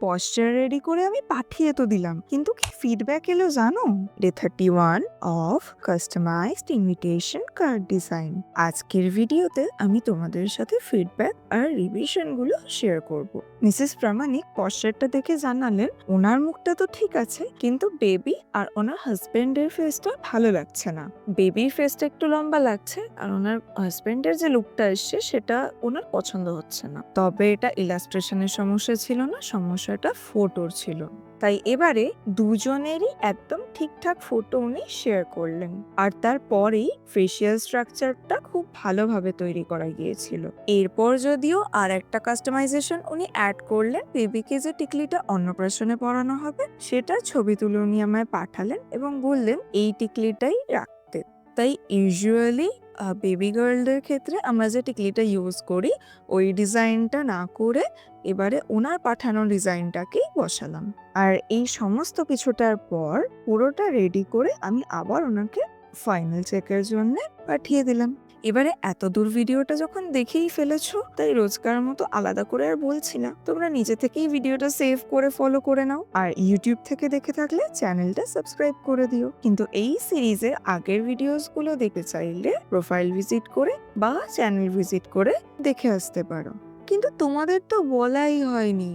Posture ready করে আমি পাঠিয়ে তো দিলাম, কিন্তু কি ফিডব্যাক এলো জানো? Day 31 of customised invitation card design. আজকের ভিডিওতে আমি তোমাদের সাথে ফিডব্যাক আর রিভিশন গুলো শেয়ার করব। মিসেস প্রামাণিক পশ্চারটা দেখে জানালেন ওনার মুখটা তো ঠিক আছে, কিন্তু বেবি আর ওনার হাজবেন্ডের ফেসটা ভালো লাগছে না। বেবির ফেসটা একটু লম্বা লাগছে, আর ওনার হাজবেন্ডের যে লুকটা এসছে সেটা ওনার পছন্দ হচ্ছে না। তবে এটা ইলাস্ট্রেশনের সমস্যা ছিল না, সমস্যাটা ফটোর ছিল। তাই এবারে দুজনেরই একদম ঠিকঠাক ফটো উনি শেয়ার করলেন, আর তারপরেই ফেসিয়াল স্ট্রাকচারটা খুব ভালোভাবে তৈরি করা গিয়েছিল। এরপর যদিও আর একটা কাস্টমাইজেশন উনি অ্যাড করলেন, বেবিকে যে টিকলিটা অন্নপ্রাশনে পরানো হবে সেটার ছবি তুলে উনি আমায় পাঠালেন এবং বললেন এই টিকলিটাই রাখতে। তাই ইউজুয়ালি বেবি গার্লদের ক্ষেত্রে আমরা যে টিকলিটা ইউজ করি ওই ডিজাইনটা না করে এবারে ওনার পাঠানো ডিজাইনটাকেই বসালাম। আর এই সমস্ত কিছুটার পর পুরোটা রেডি করে আমি আবার ওনাকে ফাইনাল চেকের জন্য পাঠিয়ে দিলাম। এবারে এত দূর ভিডিওটা যখন দেখেই ফেলেছো, তাই রোজকার মতো আলাদা করে আর বলছি না, তোমরা নিজে থেকেই ভিডিওটা সেভ করে ফলো করে নাও। আর ইউটিউব থেকে দেখে থাকলে চ্যানেলটা সাবস্ক্রাইব করে দিও। কিন্তু এই সিরিজের আগের ভিডিওস গুলো দেখতে চাইলে প্রোফাইল ভিজিট করে বা চ্যানেল ভিজিট করে দেখে আসতে পারো। কিন্তু তোমাদের তো বলাই হয়নি